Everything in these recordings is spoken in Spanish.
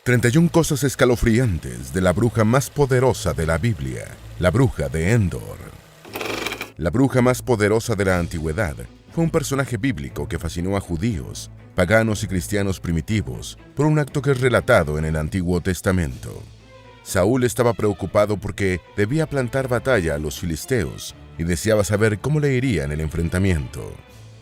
31 cosas escalofriantes de la bruja más poderosa de la Biblia, la bruja de Endor. La bruja más poderosa de la antigüedad fue un personaje bíblico que fascinó a judíos, paganos y cristianos primitivos por un acto que es relatado en el Antiguo Testamento. Saúl estaba preocupado porque debía plantar batalla a los filisteos y deseaba saber cómo le iría en el enfrentamiento.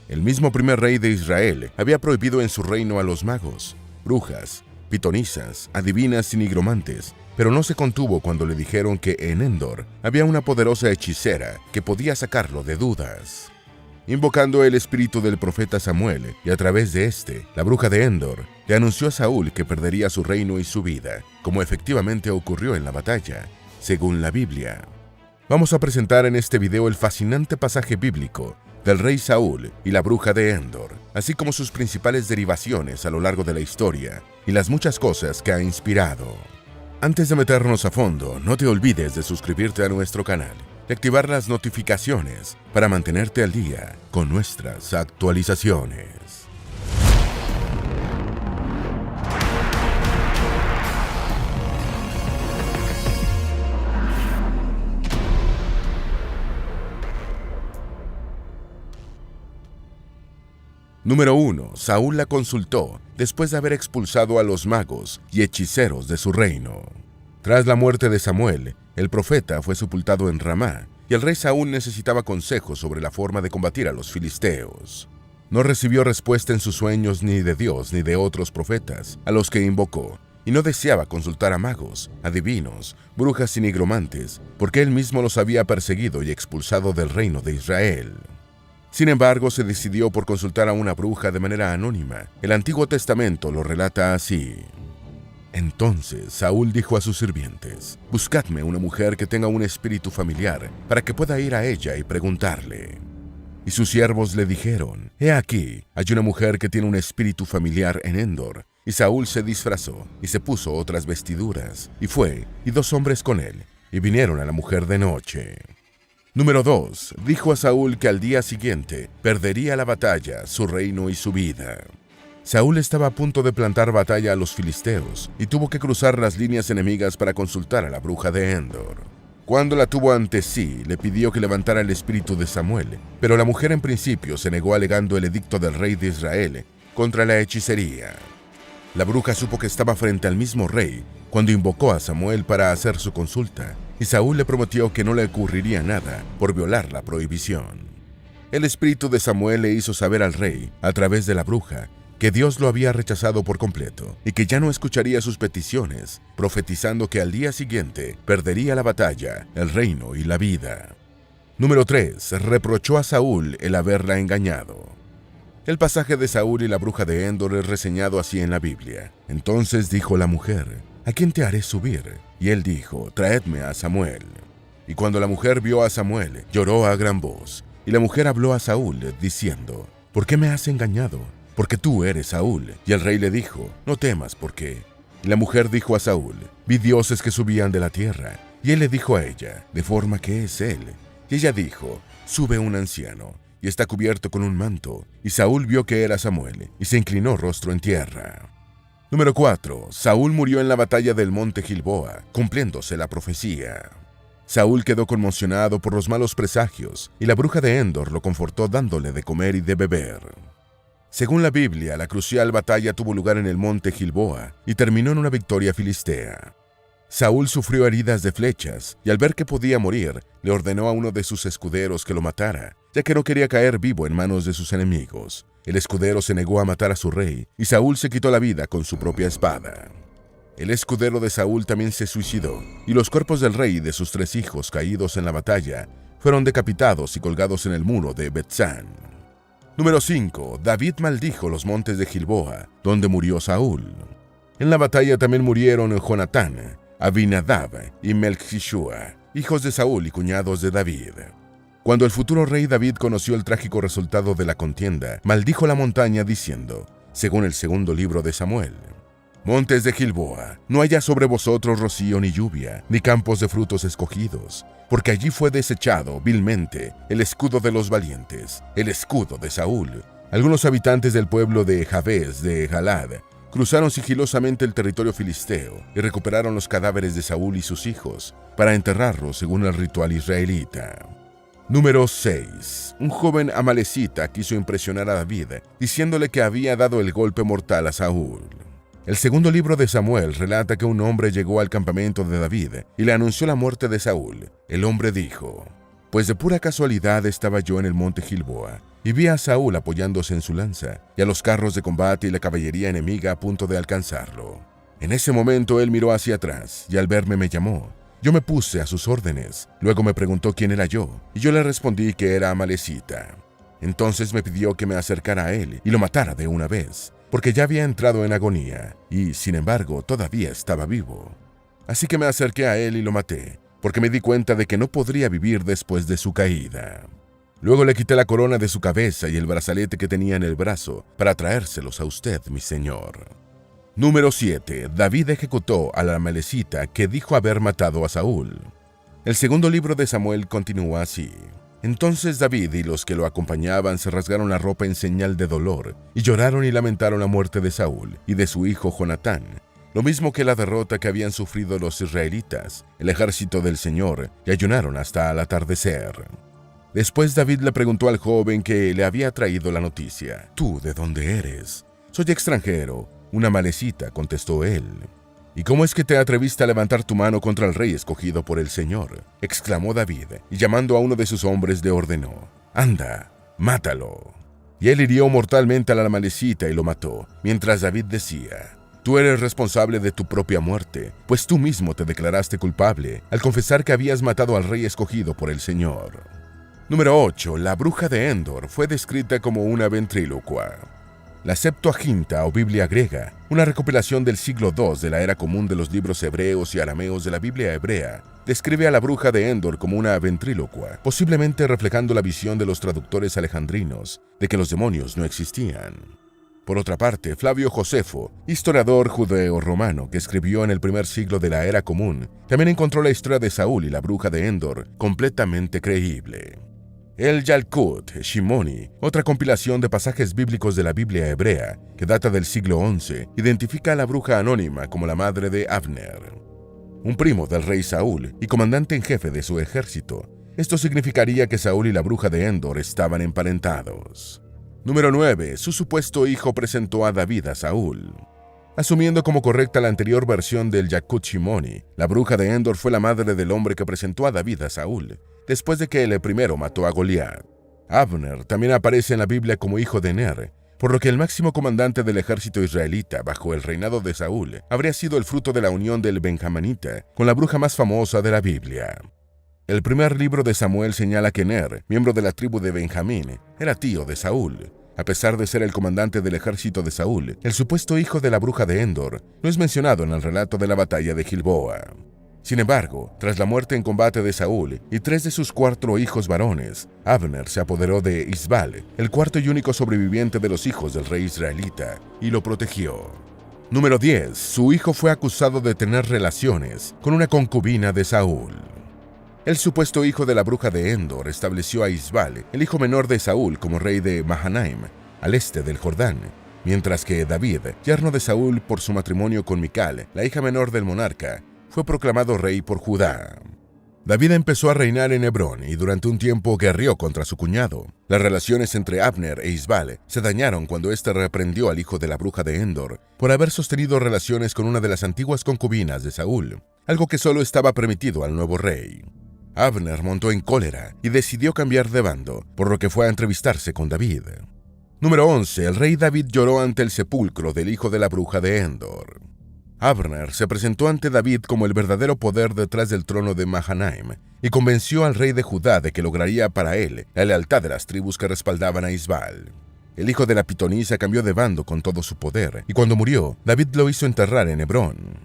El mismo primer rey de Israel había prohibido en su reino a los magos, brujas, pitonisas, adivinas y nigromantes, pero no se contuvo cuando le dijeron que en Endor había una poderosa hechicera que podía sacarlo de dudas. Invocando el espíritu del profeta Samuel y a través de la bruja de Endor le anunció a Saúl que perdería su reino y su vida, como efectivamente ocurrió en la batalla, según la Biblia. Vamos a presentar en este video el fascinante pasaje bíblico del rey Saúl y la bruja de Endor, así como sus principales derivaciones a lo largo de la historia y las muchas cosas que ha inspirado. Antes de meternos a fondo, no te olvides de suscribirte a nuestro canal y activar las notificaciones para mantenerte al día con nuestras actualizaciones. Número 1. Saúl la consultó después de haber expulsado a los magos y hechiceros de su reino. Tras la muerte de Samuel, el profeta fue sepultado en Ramá, y el rey Saúl necesitaba consejos sobre la forma de combatir a los filisteos. No recibió respuesta en sus sueños ni de Dios ni de otros profetas a los que invocó, y no deseaba consultar a magos, adivinos, brujas y nigromantes, porque él mismo los había perseguido y expulsado del reino de Israel. Sin embargo, se decidió por consultar a una bruja de manera anónima. El Antiguo Testamento lo relata así. Entonces Saúl dijo a sus sirvientes: «Buscadme una mujer que tenga un espíritu familiar, para que pueda ir a ella y preguntarle». Y sus siervos le dijeron: «He aquí, hay una mujer que tiene un espíritu familiar en Endor». Y Saúl se disfrazó y se puso otras vestiduras, y fue, y 2 hombres con él, y vinieron a la mujer de noche. Número 2. Dijo a Saúl que al día siguiente perdería la batalla, su reino y su vida. Saúl estaba a punto de plantar batalla a los filisteos y tuvo que cruzar las líneas enemigas para consultar a la bruja de Endor. Cuando la tuvo ante sí, le pidió que levantara el espíritu de Samuel, pero la mujer en principio se negó alegando el edicto del rey de Israel contra la hechicería. La bruja supo que estaba frente al mismo rey cuando invocó a Samuel para hacer su consulta, y Saúl le prometió que no le ocurriría nada por violar la prohibición. El espíritu de Samuel le hizo saber al rey, a través de la bruja, que Dios lo había rechazado por completo y que ya no escucharía sus peticiones, profetizando que al día siguiente perdería la batalla, el reino y la vida. Número 3. Reprochó a Saúl el haberla engañado. El pasaje de Saúl y la bruja de Endor es reseñado así en la Biblia. Entonces dijo la mujer: «¿A quién te haré subir?». Y él dijo: «Traedme a Samuel». Y cuando la mujer vio a Samuel, lloró a gran voz. Y la mujer habló a Saúl, diciendo: «¿Por qué me has engañado? Porque tú eres Saúl». Y el rey le dijo: «No temas, ¿por qué?». Y la mujer dijo a Saúl: «Vi dioses que subían de la tierra». Y él le dijo a ella: «De forma que es él». Y ella dijo: «Sube un anciano, y está cubierto con un manto». Y Saúl vio que era Samuel, y se inclinó rostro en tierra. Número 4. Saúl murió en la batalla del monte Gilboa, cumpliéndose la profecía. Saúl quedó conmocionado por los malos presagios, y la bruja de Endor lo confortó dándole de comer y de beber. Según la Biblia, la crucial batalla tuvo lugar en el monte Gilboa y terminó en una victoria filistea. Saúl sufrió heridas de flechas, y al ver que podía morir, le ordenó a uno de sus escuderos que lo matara, ya que no quería caer vivo en manos de sus enemigos. El escudero se negó a matar a su rey, y Saúl se quitó la vida con su propia espada. El escudero de Saúl también se suicidó, y los cuerpos del rey y de sus 3 hijos caídos en la batalla fueron decapitados y colgados en el muro de Bet-San. Número 5. David maldijo los montes de Gilboa, donde murió Saúl. En la batalla también murieron Jonatán, Abinadab y Melchishua, hijos de Saúl y cuñados de David. Cuando el futuro rey David conoció el trágico resultado de la contienda, maldijo la montaña diciendo, según el 2º libro de Samuel: «Montes de Gilboa, no haya sobre vosotros rocío ni lluvia, ni campos de frutos escogidos, porque allí fue desechado vilmente el escudo de los valientes, el escudo de Saúl». Algunos habitantes del pueblo de Jabes de Galad cruzaron sigilosamente el territorio filisteo y recuperaron los cadáveres de Saúl y sus hijos para enterrarlos según el ritual israelita. Número 6. Un joven amalecita quiso impresionar a David, diciéndole que había dado el golpe mortal a Saúl. El segundo libro de Samuel relata que un hombre llegó al campamento de David y le anunció la muerte de Saúl. El hombre dijo: «Pues de pura casualidad estaba yo en el monte Gilboa, y vi a Saúl apoyándose en su lanza, y a los carros de combate y la caballería enemiga a punto de alcanzarlo. En ese momento él miró hacia atrás, y al verme me llamó. Yo me puse a sus órdenes. Luego me preguntó quién era yo, y yo le respondí que era amalecita. Entonces me pidió que me acercara a él y lo matara de una vez, porque ya había entrado en agonía, y, sin embargo, todavía estaba vivo. Así que me acerqué a él y lo maté, porque me di cuenta de que no podría vivir después de su caída. Luego le quité la corona de su cabeza y el brazalete que tenía en el brazo, para traérselos a usted, mi señor». Número 7. David ejecutó a la amalecita que dijo haber matado a Saúl. El segundo libro de Samuel continúa así: «Entonces David y los que lo acompañaban se rasgaron la ropa en señal de dolor, y lloraron y lamentaron la muerte de Saúl y de su hijo Jonatán, lo mismo que la derrota que habían sufrido los israelitas, el ejército del Señor, y ayunaron hasta el atardecer». Después David le preguntó al joven que le había traído la noticia: «¿Tú de dónde eres?». «Soy extranjero, una amalecita», contestó él. «¿Y cómo es que te atreviste a levantar tu mano contra el rey escogido por el Señor?», exclamó David, y llamando a uno de sus hombres le ordenó: «Anda, mátalo». Y él hirió mortalmente a la amalecita y lo mató, mientras David decía: «Tú eres responsable de tu propia muerte, pues tú mismo te declaraste culpable al confesar que habías matado al rey escogido por el Señor». Número 8. La bruja de Endor fue descrita como una ventrílocua. La Septuaginta o Biblia griega, una recopilación del siglo II de la era común de los libros hebreos y arameos de la Biblia hebrea, describe a la bruja de Endor como una ventrílocua, posiblemente reflejando la visión de los traductores alejandrinos de que los demonios no existían. Por otra parte, Flavio Josefo, historiador judeo-romano que escribió en el primer siglo de la era común, también encontró la historia de Saúl y la bruja de Endor completamente creíble. El Yalkut Shimoni, otra compilación de pasajes bíblicos de la Biblia hebrea, que data del siglo XI, identifica a la bruja anónima como la madre de Abner, un primo del rey Saúl y comandante en jefe de su ejército. Esto significaría que Saúl y la bruja de Endor estaban emparentados. Número 9. Su supuesto hijo presentó a David a Saúl. Asumiendo como correcta la anterior versión del Yalkut Shimoni, la bruja de Endor fue la madre del hombre que presentó a David a Saúl, después de que él primero mató a Goliat. Abner también aparece en la Biblia como hijo de Ner, por lo que el máximo comandante del ejército israelita bajo el reinado de Saúl habría sido el fruto de la unión del benjaminita con la bruja más famosa de la Biblia. El primer libro de Samuel señala que Ner, miembro de la tribu de Benjamín, era tío de Saúl. A pesar de ser el comandante del ejército de Saúl, el supuesto hijo de la bruja de Endor no es mencionado en el relato de la batalla de Gilboa. Sin embargo, tras la muerte en combate de Saúl y 3 de sus 4 hijos varones, Abner se apoderó de Isbal, el cuarto y único sobreviviente de los hijos del rey israelita, y lo protegió. Número 10. Su hijo fue acusado de tener relaciones con una concubina de Saúl. El supuesto hijo de la bruja de Endor estableció a Isbal, el hijo menor de Saúl, como rey de Mahanaim, al este del Jordán, mientras que David, yerno de Saúl por su matrimonio con Mical, la hija menor del monarca, fue proclamado rey por Judá. David empezó a reinar en Hebrón y durante un tiempo guerreó contra su cuñado. Las relaciones entre Abner e Isbal se dañaron cuando éste reprendió al hijo de la bruja de Endor por haber sostenido relaciones con una de las antiguas concubinas de Saúl, algo que solo estaba permitido al nuevo rey. Abner montó en cólera y decidió cambiar de bando, por lo que fue a entrevistarse con David. Número 11. El rey David lloró ante el sepulcro del hijo de la bruja de Endor. Abner se presentó ante David como el verdadero poder detrás del trono de Mahanaim y convenció al rey de Judá de que lograría para él la lealtad de las tribus que respaldaban a Isbal. El hijo de la pitonisa cambió de bando con todo su poder y cuando murió, David lo hizo enterrar en Hebrón.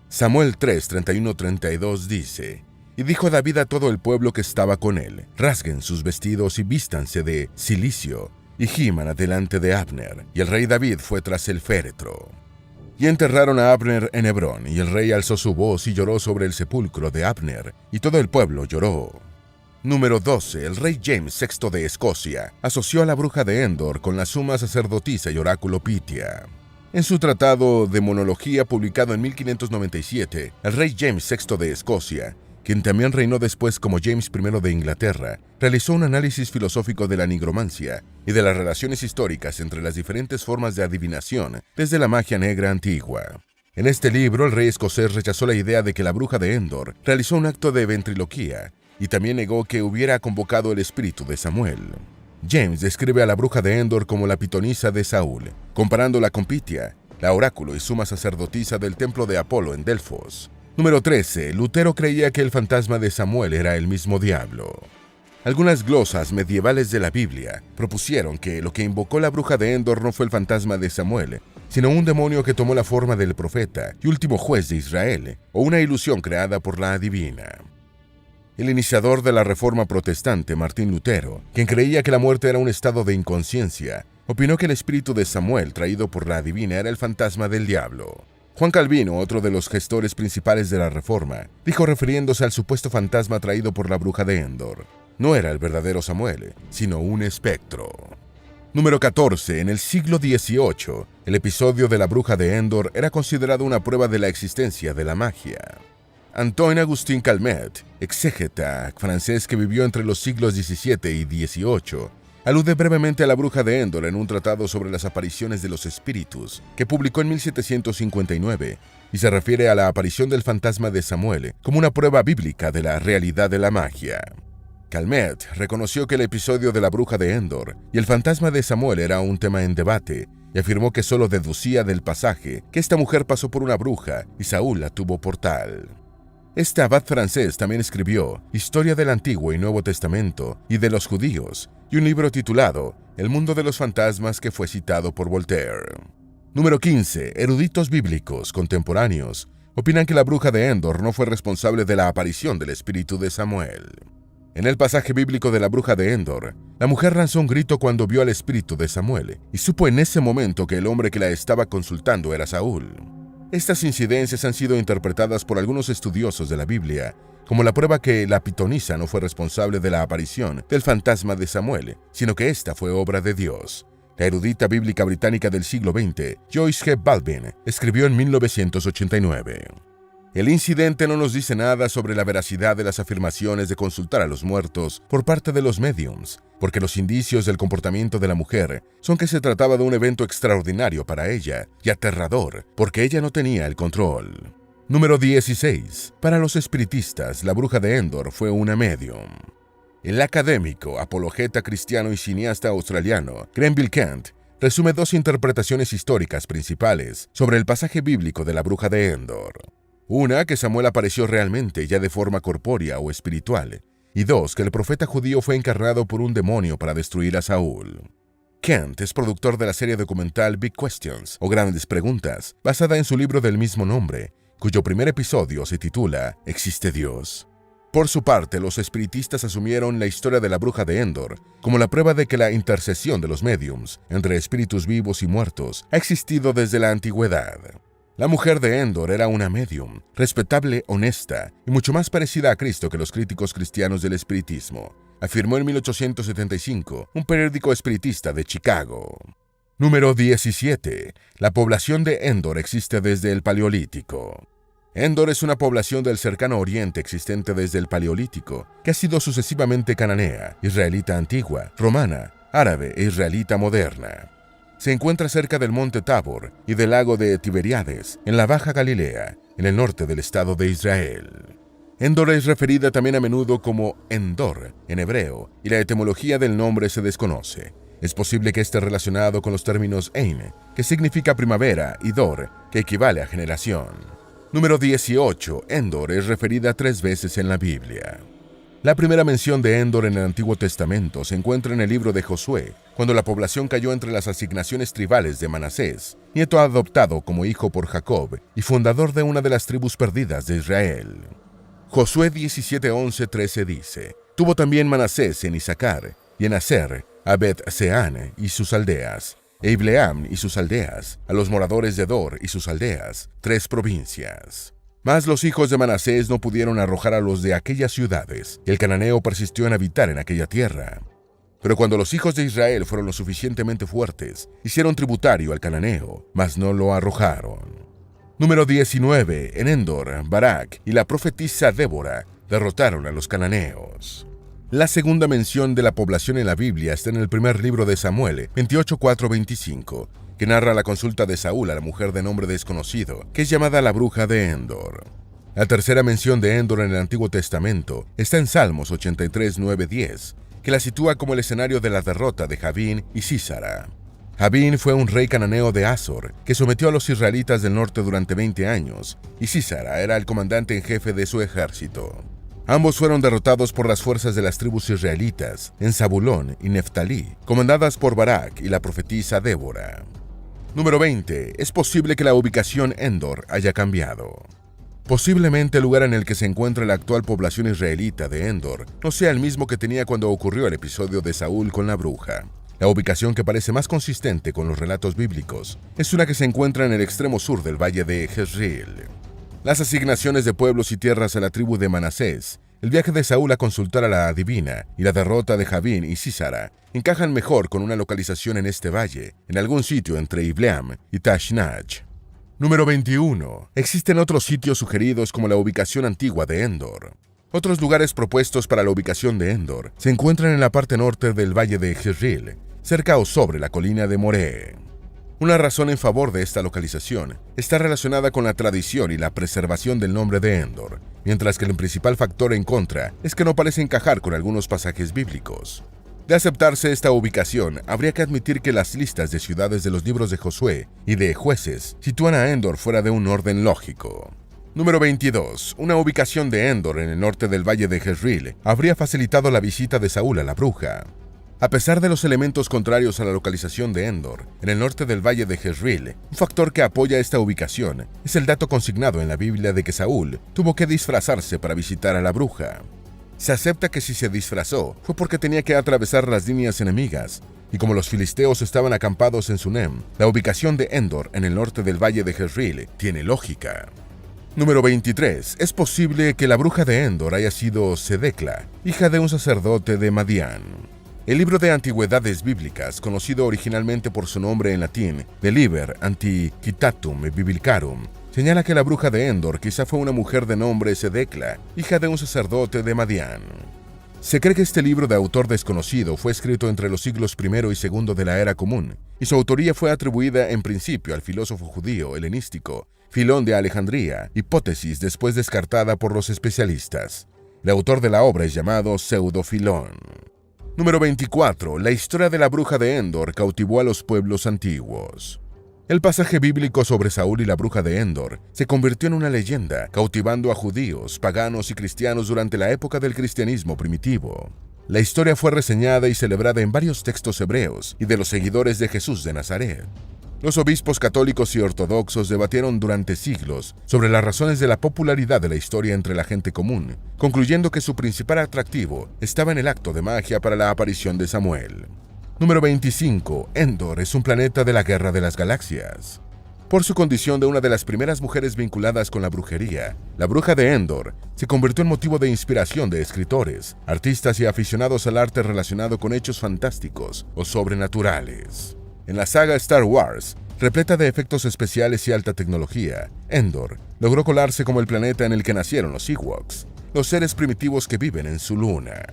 Samuel 3, 31-32 dice: «Y dijo David a todo el pueblo que estaba con él: rasguen sus vestidos y vístanse de cilicio, y giman delante de Abner. Y el rey David fue tras el féretro. Y enterraron a Abner en Hebrón, y el rey alzó su voz y lloró sobre el sepulcro de Abner, y todo el pueblo lloró». Número 12. El rey James VI de Escocia asoció a la bruja de Endor con la suma sacerdotisa y oráculo Pitia. En su tratado de monología publicado en 1597, el rey James VI de Escocia, quien también reinó después como James I de Inglaterra, realizó un análisis filosófico de la nigromancia y de las relaciones históricas entre las diferentes formas de adivinación desde la magia negra antigua. En este libro, el rey escocés rechazó la idea de que la bruja de Endor realizó un acto de ventriloquía y también negó que hubiera convocado el espíritu de Samuel. James describe a la bruja de Endor como la pitonisa de Saúl, comparándola con Pitia, la oráculo y suma sacerdotisa del templo de Apolo en Delfos. Número 13. Lutero creía que el fantasma de Samuel era el mismo diablo. Algunas glosas medievales de la Biblia propusieron que lo que invocó la bruja de Endor no fue el fantasma de Samuel, sino un demonio que tomó la forma del profeta y último juez de Israel, o una ilusión creada por la adivina. El iniciador de la Reforma Protestante, Martín Lutero, quien creía que la muerte era un estado de inconsciencia, opinó que el espíritu de Samuel traído por la adivina era el fantasma del diablo. Juan Calvino, otro de los gestores principales de la Reforma, dijo refiriéndose al supuesto fantasma traído por la bruja de Endor: no era el verdadero Samuel, sino un espectro. Número 14. En el siglo XVIII, el episodio de la bruja de Endor era considerado una prueba de la existencia de la magia. Antoine-Augustin Calmet, exégeta francés que vivió entre los siglos XVII y XVIII, alude brevemente a la bruja de Endor en un tratado sobre las apariciones de los espíritus, que publicó en 1759, y se refiere a la aparición del fantasma de Samuel como una prueba bíblica de la realidad de la magia. Calmet reconoció que el episodio de la bruja de Endor y el fantasma de Samuel era un tema en debate, y afirmó que solo deducía del pasaje que esta mujer pasó por una bruja y Saúl la tuvo por tal. Este abad francés también escribió Historia del Antiguo y Nuevo Testamento y de los judíos, y un libro titulado El mundo de los fantasmas, que fue citado por Voltaire. Número 15. Eruditos bíblicos contemporáneos opinan que la bruja de Endor no fue responsable de la aparición del espíritu de Samuel. En el pasaje bíblico de la bruja de Endor, la mujer lanzó un grito cuando vio al espíritu de Samuel y supo en ese momento que el hombre que la estaba consultando era Saúl. Estas incidencias han sido interpretadas por algunos estudiosos de la Biblia como la prueba que la pitonisa no fue responsable de la aparición del fantasma de Samuel, sino que esta fue obra de Dios. La erudita bíblica británica del siglo XX, Joyce G. Baldwin, escribió en 1989. El incidente no nos dice nada sobre la veracidad de las afirmaciones de consultar a los muertos por parte de los médiums, porque los indicios del comportamiento de la mujer son que se trataba de un evento extraordinario para ella y aterrador, porque ella no tenía el control. Número 16. Para los espiritistas, la bruja de Endor fue una medium. El académico, apologeta cristiano y cineasta australiano Grenville Kent resume dos interpretaciones históricas principales sobre el pasaje bíblico de la bruja de Endor. Una, que Samuel apareció realmente, ya de forma corpórea o espiritual, y dos, que el profeta judío fue encarnado por un demonio para destruir a Saúl. Kent es productor de la serie documental Big Questions, o Grandes Preguntas, basada en su libro del mismo nombre, cuyo primer episodio se titula ¿Existe Dios? Por su parte, los espiritistas asumieron la historia de la bruja de Endor como la prueba de que la intercesión de los médiums entre espíritus vivos y muertos ha existido desde la antigüedad. La mujer de Endor era una medium, respetable, honesta y mucho más parecida a Cristo que los críticos cristianos del espiritismo, afirmó en 1875 un periódico espiritista de Chicago. Número 17. La población de Endor existe desde el Paleolítico. Endor es una población del cercano oriente existente desde el Paleolítico, que ha sido sucesivamente cananea, israelita antigua, romana, árabe e israelita moderna. Se encuentra cerca del monte Tabor y del lago de Tiberíades, en la Baja Galilea, en el norte del Estado de Israel. Endor es referida también a menudo como Endor en hebreo, y la etimología del nombre se desconoce. Es posible que esté relacionado con los términos Ein, que significa primavera, y Dor, que equivale a generación. Número 18. Endor es referida 3 veces en la Biblia. La primera mención de Endor en el Antiguo Testamento se encuentra en el libro de Josué, cuando la población cayó entre las asignaciones tribales de Manasés, nieto adoptado como hijo por Jacob y fundador de una de las tribus perdidas de Israel. Josué 17:11-13 dice: tuvo también Manasés en Isaacar, y en Aser, a Bet-Seán y sus aldeas, e Ibleam y sus aldeas, a los moradores de Dor y sus aldeas, 3 provincias. Mas los hijos de Manasés no pudieron arrojar a los de aquellas ciudades, y el cananeo persistió en habitar en aquella tierra. Pero cuando los hijos de Israel fueron lo suficientemente fuertes, hicieron tributario al cananeo, mas no lo arrojaron. Número 19. En Endor, Barak y la profetisa Débora derrotaron a los cananeos. La segunda mención de la población en la Biblia está en el primer libro de Samuel, 28:4-25, que narra la consulta de Saúl a la mujer de nombre desconocido, que es llamada la bruja de Endor. La tercera mención de Endor en el Antiguo Testamento está en Salmos 83:9-10, que la sitúa como el escenario de la derrota de Jabín y Sísara. Jabín fue un rey cananeo de Azor, que sometió a los israelitas del norte durante 20 años, y Sísara era el comandante en jefe de su ejército. Ambos fueron derrotados por las fuerzas de las tribus israelitas en Zabulón y Neftalí, comandadas por Barak y la profetisa Débora. Número 20. Es posible que la ubicación Endor haya cambiado. Posiblemente el lugar en el que se encuentra la actual población israelita de Endor no sea el mismo que tenía cuando ocurrió el episodio de Saúl con la bruja. La ubicación que parece más consistente con los relatos bíblicos es una que se encuentra en el extremo sur del valle de Jezreel. Las asignaciones de pueblos y tierras a la tribu de Manasés, el viaje de Saúl a consultar a la adivina y la derrota de Jabín y Sísara encajan mejor con una localización en este valle, en algún sitio entre Ibleam y Tashnach. Número 21. Existen otros sitios sugeridos como la ubicación antigua de Endor. Otros lugares propuestos para la ubicación de Endor se encuentran en la parte norte del valle de Jezreel, cerca o sobre la colina de Moreh. Una razón en favor de esta localización está relacionada con la tradición y la preservación del nombre de Endor, mientras que el principal factor en contra es que no parece encajar con algunos pasajes bíblicos. De aceptarse esta ubicación, habría que admitir que las listas de ciudades de los libros de Josué y de Jueces sitúan a Endor fuera de un orden lógico. Número 22. Una ubicación de Endor en el norte del valle de Jezreel habría facilitado la visita de Saúl a la bruja. A pesar de los elementos contrarios a la localización de Endor, en el norte del valle de Jezreel, un factor que apoya esta ubicación es el dato consignado en la Biblia de que Saúl tuvo que disfrazarse para visitar a la bruja. Se acepta que si se disfrazó fue porque tenía que atravesar las líneas enemigas, y como los filisteos estaban acampados en Sunem, la ubicación de Endor en el norte del valle de Jezreel tiene lógica. Número 23. Es posible que la bruja de Endor haya sido Sedecla, hija de un sacerdote de Madián. El libro de antigüedades bíblicas, conocido originalmente por su nombre en latín, de Liber Antiquitatum Biblicarum, señala que la bruja de Endor quizá fue una mujer de nombre Sedecla, hija de un sacerdote de Madián. Se cree que este libro de autor desconocido fue escrito entre los siglos I y II de la Era Común, y su autoría fue atribuida en principio al filósofo judío helenístico Filón de Alejandría, hipótesis después descartada por los especialistas. El autor de la obra es llamado Pseudo-Filón. Número 24. La historia de la bruja de Endor cautivó a los pueblos antiguos. El pasaje bíblico sobre Saúl y la bruja de Endor se convirtió en una leyenda, cautivando a judíos, paganos y cristianos durante la época del cristianismo primitivo. La historia fue reseñada y celebrada en varios textos hebreos y de los seguidores de Jesús de Nazaret. Los obispos católicos y ortodoxos debatieron durante siglos sobre las razones de la popularidad de la historia entre la gente común, concluyendo que su principal atractivo estaba en el acto de magia para la aparición de Samuel. Número 25. Endor es un planeta de la Guerra de las Galaxias. Por su condición de una de las primeras mujeres vinculadas con la brujería, la bruja de Endor se convirtió en motivo de inspiración de escritores, artistas y aficionados al arte relacionado con hechos fantásticos o sobrenaturales. En la saga Star Wars, repleta de efectos especiales y alta tecnología, Endor logró colarse como el planeta en el que nacieron los Ewoks, los seres primitivos que viven en su luna.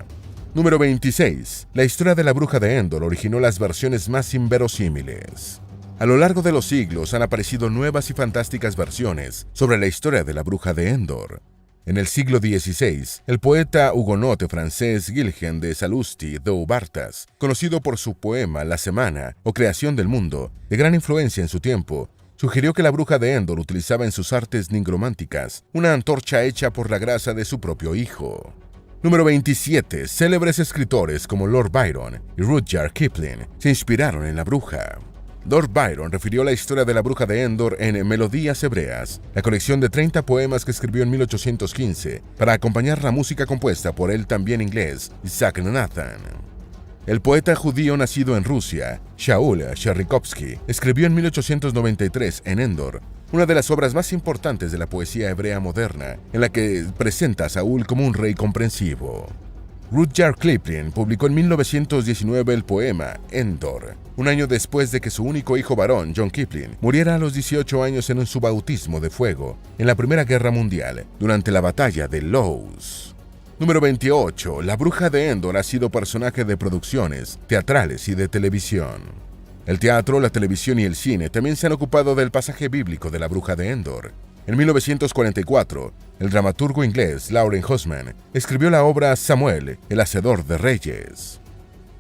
Número 26. La historia de la bruja de Endor originó las versiones más inverosímiles. A lo largo de los siglos han aparecido nuevas y fantásticas versiones sobre la historia de la bruja de Endor. En el siglo XVI, el poeta hugonote francés Guilhem de Sallusti Doubartas, conocido por su poema La Semana o Creación del Mundo, de gran influencia en su tiempo, sugirió que la bruja de Endor utilizaba en sus artes nigrománticas una antorcha hecha por la grasa de su propio hijo. Número 27. Célebres escritores como Lord Byron y Rudyard Kipling se inspiraron en la bruja. Lord Byron refirió la historia de la bruja de Endor en Melodías Hebreas, la colección de 30 poemas que escribió en 1815 para acompañar la música compuesta por el también inglés Isaac Nathan. El poeta judío nacido en Rusia, Shaul Chernikovsky, escribió en 1893 en Endor, una de las obras más importantes de la poesía hebrea moderna, en la que presenta a Saúl como un rey comprensivo. Rudyard Kipling publicó en 1919 el poema Endor, un año después de que su único hijo varón, John Kipling, muriera a los 18 años en su bautismo de fuego en la Primera Guerra Mundial, durante la batalla de Loos. Número 28. La Bruja de Endor ha sido personaje de producciones teatrales y de televisión. El teatro, la televisión y el cine también se han ocupado del pasaje bíblico de la Bruja de Endor. En 1944, el dramaturgo inglés Lauren Husman escribió la obra Samuel, el Hacedor de Reyes.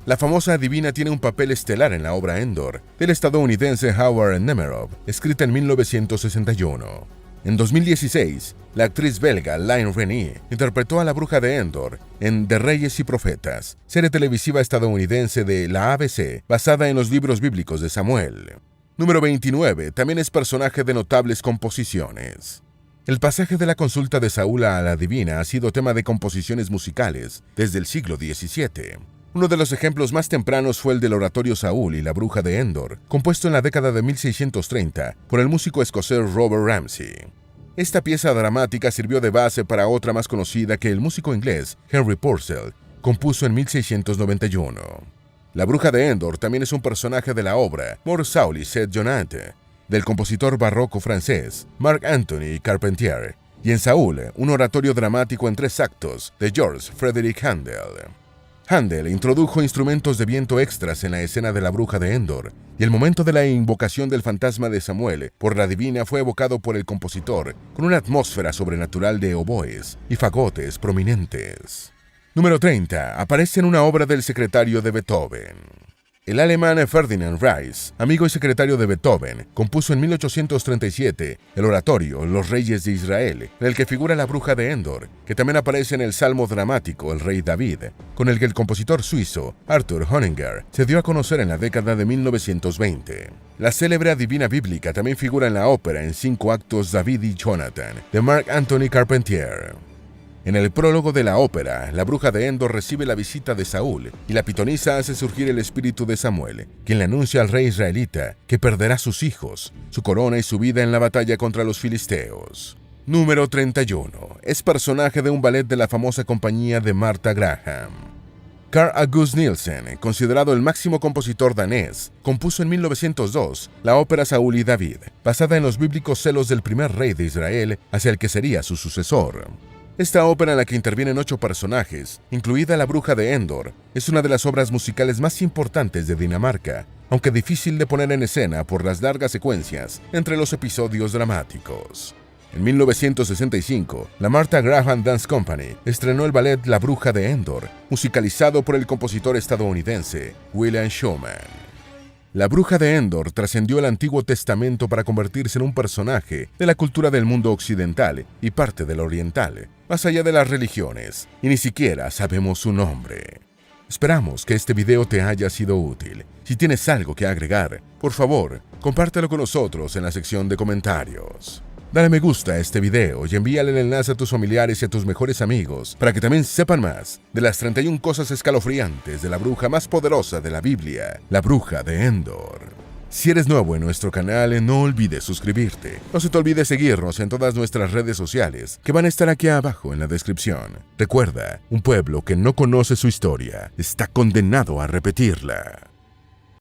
La famosa adivina tiene un papel estelar en la obra Endor, del estadounidense Howard Nemerov, escrita en 1961. En 2016, la actriz belga Lynne Rennie interpretó a la Bruja de Endor en De Reyes y Profetas, serie televisiva estadounidense de la ABC basada en los libros bíblicos de Samuel. Número 29. También es personaje de notables composiciones. El pasaje de la consulta de Saúl a la adivina ha sido tema de composiciones musicales desde el siglo XVII. Uno de los ejemplos más tempranos fue el del oratorio Saúl y la Bruja de Endor, compuesto en la década de 1630 por el músico escocés Robert Ramsay. Esta pieza dramática sirvió de base para otra más conocida que el músico inglés Henry Purcell compuso en 1691. La Bruja de Endor también es un personaje de la obra Mort Saul et Jonathan, del compositor barroco francés Marc-Antoine Carpentier, y en Saúl, un oratorio dramático en 3 actos de George Frederick Handel. Handel introdujo instrumentos de viento extras en la escena de la Bruja de Endor, y el momento de la invocación del fantasma de Samuel por la adivina fue evocado por el compositor con una atmósfera sobrenatural de oboes y fagotes prominentes. Número 30. Aparece en una obra del secretario de Beethoven. El alemán Ferdinand Reis, amigo y secretario de Beethoven, compuso en 1837 el oratorio Los Reyes de Israel, en el que figura la Bruja de Endor, que también aparece en el salmo dramático El Rey David, con el que el compositor suizo Arthur Honegger se dio a conocer en la década de 1920. La célebre adivina bíblica también figura en la ópera en 5 actos David y Jonathan, de Marc-Antoine Carpentier. En el prólogo de la ópera, la Bruja de Endor recibe la visita de Saúl y la pitonisa hace surgir el espíritu de Samuel, quien le anuncia al rey israelita que perderá sus hijos, su corona y su vida en la batalla contra los filisteos. Número 31. Es personaje de un ballet de la famosa compañía de Martha Graham. Carl August Nielsen, considerado el máximo compositor danés, compuso en 1902 la ópera Saúl y David, basada en los bíblicos celos del primer rey de Israel hacia el que sería su sucesor. Esta ópera, en la que intervienen 8 personajes, incluida la Bruja de Endor, es una de las obras musicales más importantes de Dinamarca, aunque difícil de poner en escena por las largas secuencias entre los episodios dramáticos. En 1965, la Martha Graham Dance Company estrenó el ballet La Bruja de Endor, musicalizado por el compositor estadounidense William Schumann. La Bruja de Endor trascendió el Antiguo Testamento para convertirse en un personaje de la cultura del mundo occidental y parte del oriental, más allá de las religiones, y ni siquiera sabemos su nombre. Esperamos que este video te haya sido útil. Si tienes algo que agregar, por favor, compártelo con nosotros en la sección de comentarios. Dale me gusta a este video y envíale el enlace a tus familiares y a tus mejores amigos para que también sepan más de las 31 cosas escalofriantes de la bruja más poderosa de la Biblia, la Bruja de Endor. Si eres nuevo en nuestro canal, no olvides suscribirte. No se te olvide seguirnos en todas nuestras redes sociales, que van a estar aquí abajo en la descripción. Recuerda, un pueblo que no conoce su historia está condenado a repetirla.